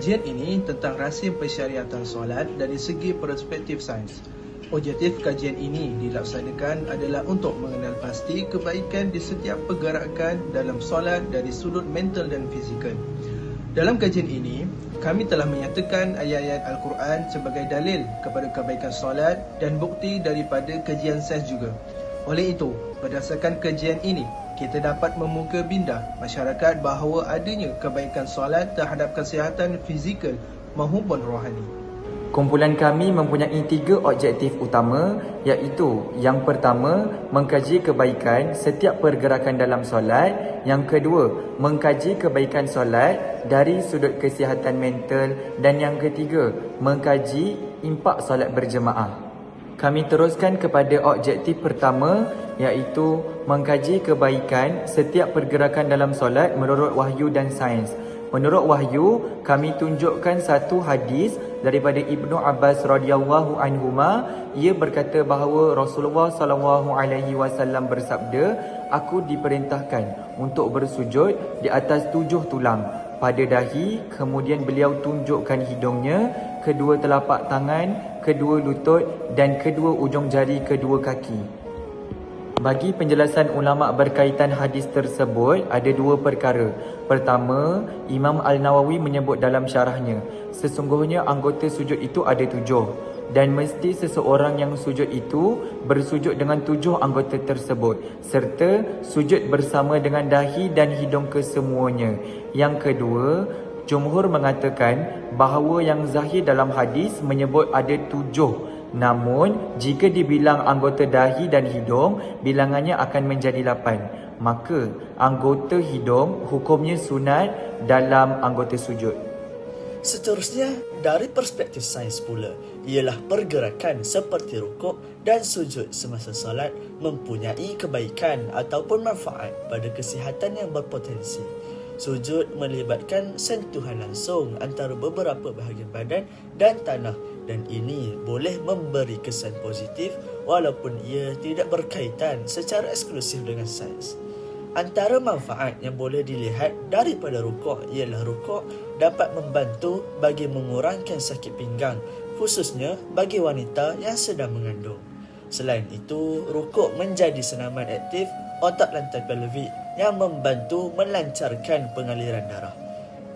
Kajian ini tentang rahsia pensyariatan solat dari segi perspektif sains. Objektif kajian ini dilaksanakan adalah untuk mengenal pasti kebaikan di setiap pergerakan dalam solat dari sudut mental dan fizikal. Dalam kajian ini, kami telah menyatakan ayat-ayat Al-Quran sebagai dalil kepada kebaikan solat dan bukti daripada kajian sains juga. Oleh itu, berdasarkan kajian ini, kita dapat memuka bindah masyarakat bahawa adanya kebaikan solat terhadap kesihatan fizikal maupun rohani. Kumpulan kami mempunyai 3 objektif utama, iaitu yang pertama, mengkaji kebaikan setiap pergerakan dalam solat. Yang kedua, mengkaji kebaikan solat dari sudut kesihatan mental. Dan yang ketiga, mengkaji impak solat berjemaah. Kami teruskan kepada objektif pertama, iaitu mengkaji kebaikan setiap pergerakan dalam solat menurut wahyu dan sains. Menurut wahyu, kami tunjukkan satu hadis daripada Ibnu Abbas radhiyallahu anhuma. Ia berkata bahawa Rasulullah sallallahu alaihi wasallam bersabda, "Aku diperintahkan untuk bersujud di atas 7 tulang pada dahi, kemudian beliau tunjukkan hidungnya, kedua telapak tangan, kedua lutut dan kedua ujung jari kedua kaki." Bagi penjelasan ulama berkaitan hadis tersebut, ada 2 perkara. Pertama, Imam Al-Nawawi menyebut dalam syarahnya, sesungguhnya anggota sujud itu ada 7, dan mesti seseorang yang sujud itu bersujud dengan 7 anggota tersebut, serta sujud bersama dengan dahi dan hidung kesemuanya. Yang kedua, jumhur mengatakan bahawa yang zahir dalam hadis menyebut ada 7. Namun, jika dibilang anggota dahi dan hidung, bilangannya akan menjadi 8. Maka, anggota hidung hukumnya sunat dalam anggota sujud. Seterusnya, dari perspektif sains pula, ialah pergerakan seperti rukuk dan sujud semasa solat mempunyai kebaikan ataupun manfaat pada kesihatan yang berpotensi. Sujud melibatkan sentuhan langsung antara beberapa bahagian badan dan tanah, dan ini boleh memberi kesan positif walaupun ia tidak berkaitan secara eksklusif dengan sains. Antara manfaat yang boleh dilihat daripada rukuk ialah rukuk dapat membantu bagi mengurangkan sakit pinggang, khususnya bagi wanita yang sedang mengandung. Selain itu, rukuk menjadi senaman aktif otot lantai pelvik yang membantu melancarkan pengaliran darah.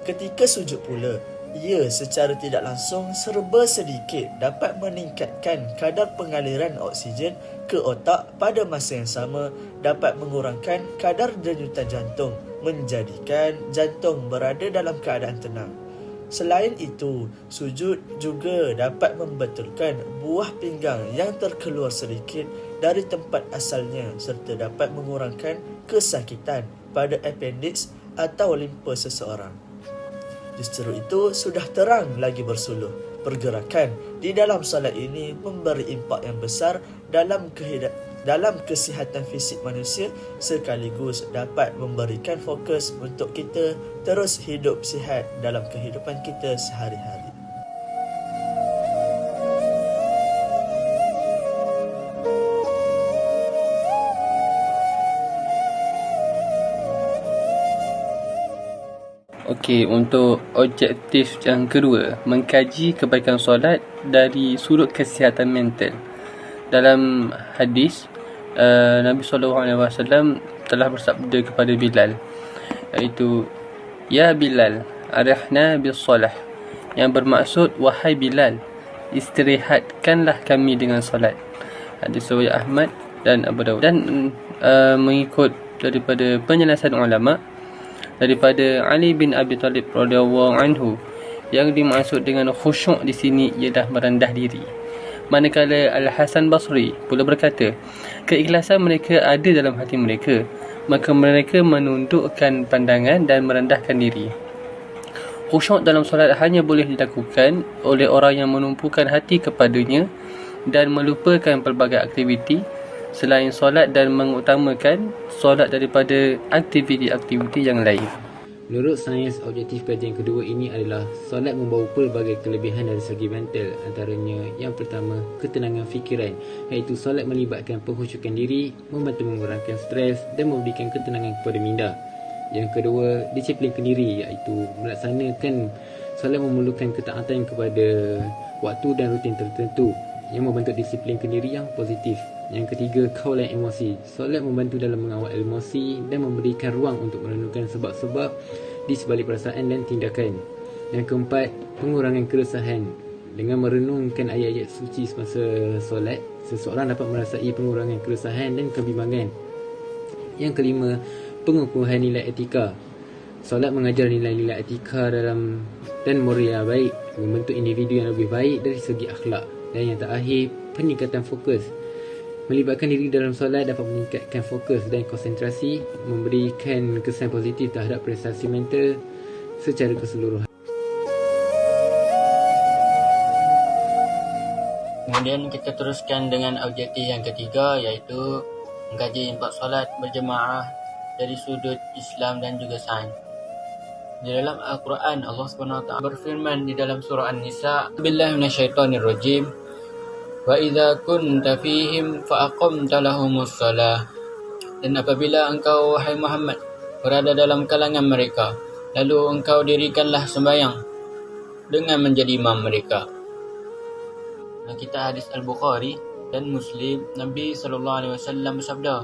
Ketika sujud pula, ia secara tidak langsung serba sedikit dapat meningkatkan kadar pengaliran oksigen ke otak, pada masa yang sama dapat mengurangkan kadar denyutan jantung, menjadikan jantung berada dalam keadaan tenang. Selain itu, sujud juga dapat membetulkan buah pinggang yang terkeluar sedikit dari tempat asalnya, serta dapat mengurangkan kesakitan pada appendix atau limpa seseorang. Justru itu, sudah terang lagi bersuluh, pergerakan di dalam solat ini memberi impak yang besar dalam kesihatan fisik manusia, sekaligus dapat memberikan fokus untuk kita terus hidup sihat dalam kehidupan kita sehari-hari. Okey, untuk objektif yang kedua, mengkaji kebaikan solat dari sudut kesihatan mental. Dalam hadis, Nabi SAW telah bersabda kepada Bilal, iaitu, "Ya Bilal, arihna bis solah," yang bermaksud, "Wahai Bilal, istirahatkanlah kami dengan solat." Hadis riwayat Ahmad dan Abu Dawud. Dan mengikut daripada penjelasan ulama, daripada Ali bin Abi Talib radhiyallahu anhu, yang dimaksud dengan khusyuk di sini ialah merendah diri. Manakala Al-Hasan Basri pula berkata, keikhlasan mereka ada dalam hati mereka, maka mereka menundukkan pandangan dan merendahkan diri. Khusyuk dalam solat hanya boleh dilakukan oleh orang yang menumpukan hati kepadanya dan melupakan pelbagai aktiviti selain solat dan mengutamakan solat daripada aktiviti-aktiviti yang lain. Menurut sains, objektif kajian kedua ini adalah solat membawa pelbagai kelebihan dari segi mental. Antaranya, yang pertama, ketenangan fikiran, iaitu solat melibatkan pengkhusyukan diri, membantu mengurangkan stres dan memberikan ketenangan kepada minda. Yang kedua, disiplinkan diri, iaitu melaksanakan Solat memerlukan ketaatan kepada waktu dan rutin tertentu yang membentuk disiplin kendiri yang positif. Yang ketiga, kaul dan emosi. Solat membantu dalam mengawal emosi dan memberikan ruang untuk merenungkan sebab-sebab di sebalik perasaan dan tindakan. Yang keempat, pengurangan keresahan. Dengan merenungkan ayat-ayat suci semasa solat, seseorang dapat merasai pengurangan keresahan dan kebimbangan. Yang kelima, pengukuhan nilai etika. Solat mengajar nilai-nilai etika dan moral yang baik, membentuk individu yang lebih baik dari segi akhlak. Dan yang terakhir, peningkatan fokus. Melibatkan diri dalam solat dapat meningkatkan fokus dan konsentrasi, memberikan kesan positif terhadap prestasi mental secara keseluruhan. Kemudian kita teruskan dengan objektif yang ketiga, iaitu mengkaji impak solat berjemaah dari sudut Islam dan juga sains. Di dalam Al-Quran, Allah SWT berfirman di dalam surah An-Nisa, Billahi minasyaitonirrajim, wa idza kunta fihim fa aqamta lahumus shalah. Dan apabila engkau, wahai Muhammad, berada dalam kalangan mereka, lalu engkau dirikanlah sembahyang dengan menjadi imam mereka. Dan kita hadis Al-Bukhari dan Muslim, Nabi SAW bersabda,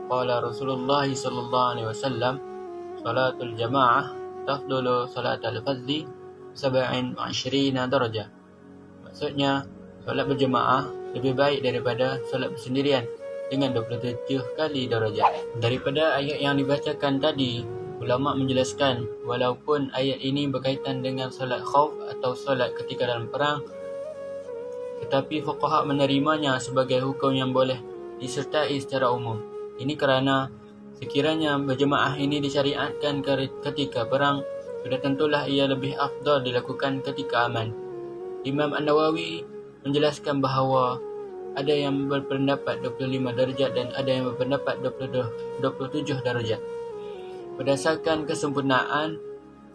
qala Rasulullah SAW, salatul jamaah tafdulu salatul fadli 27 darajah. Maksudnya, solat berjemaah lebih baik daripada solat bersendirian dengan 27 kali darajat. Daripada ayat yang dibacakan tadi, ulama menjelaskan walaupun ayat ini berkaitan dengan solat khauf atau solat ketika dalam perang, tetapi fuqaha menerimanya sebagai hukum yang boleh disertai secara umum. Ini kerana sekiranya berjemaah ini disyariatkan ketika perang, sudah tentulah ia lebih afdal dilakukan ketika aman. Imam An-Nawawi menjelaskan bahawa ada yang berpendapat 25 darjat dan ada yang berpendapat 27 darjat. Berdasarkan kesempurnaan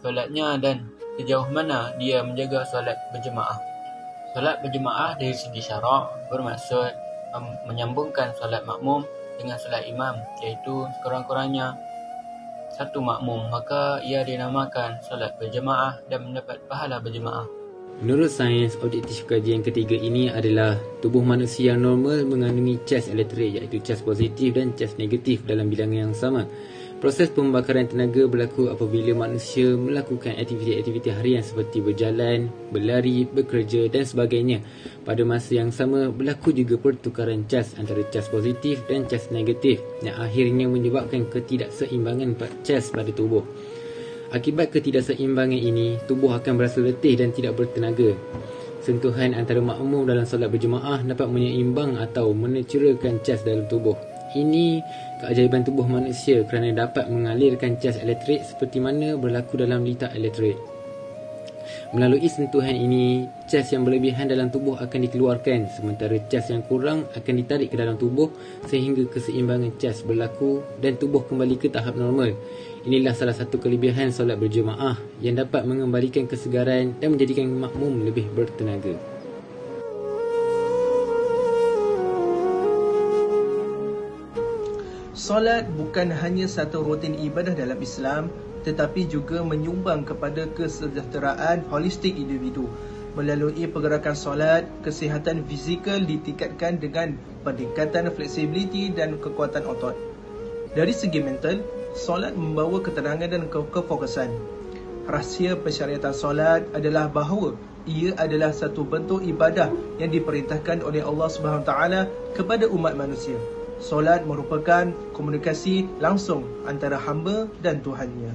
solatnya dan sejauh mana dia menjaga solat berjemaah. Solat berjemaah dari segi syarak bermaksud menyambungkan solat makmum dengan solat imam, iaitu sekurang-kurangnya satu makmum, maka ia dinamakan solat berjemaah dan mendapat pahala berjemaah. Menurut sains, objektif kajian ketiga ini adalah tubuh manusia yang normal mengandungi cas elektrik, iaitu cas positif dan cas negatif dalam bilangan yang sama. Proses pembakaran tenaga berlaku apabila manusia melakukan aktiviti-aktiviti harian seperti berjalan, berlari, bekerja dan sebagainya. Pada masa yang sama, berlaku juga pertukaran cas antara cas positif dan cas negatif yang akhirnya menyebabkan ketidakseimbangan cas pada tubuh. Akibat ketidakseimbangan ini, tubuh akan berasa letih dan tidak bertenaga. Sentuhan antara makmum dalam solat berjemaah dapat menyeimbang atau menecerakan cas dalam tubuh. Ini keajaiban tubuh manusia kerana dapat mengalirkan cas elektrik seperti mana berlaku dalam litar elektrik. Melalui sentuhan ini, cas yang berlebihan dalam tubuh akan dikeluarkan, sementara cas yang kurang akan ditarik ke dalam tubuh sehingga keseimbangan cas berlaku dan tubuh kembali ke tahap normal. Inilah salah satu kelebihan solat berjemaah yang dapat mengembalikan kesegaran dan menjadikan makmum lebih bertenaga. Solat bukan hanya satu rutin ibadah dalam Islam, tetapi juga menyumbang kepada kesejahteraan holistik individu. Melalui pergerakan solat, kesihatan fizikal ditingkatkan dengan peningkatan fleksibiliti dan kekuatan otot. Dari segi mental, solat membawa ketenangan dan kefokusan. Rahsia pensyariatan solat adalah bahawa ia adalah satu bentuk ibadah yang diperintahkan oleh Allah SWT kepada umat manusia. Solat merupakan komunikasi langsung antara hamba dan Tuhannya.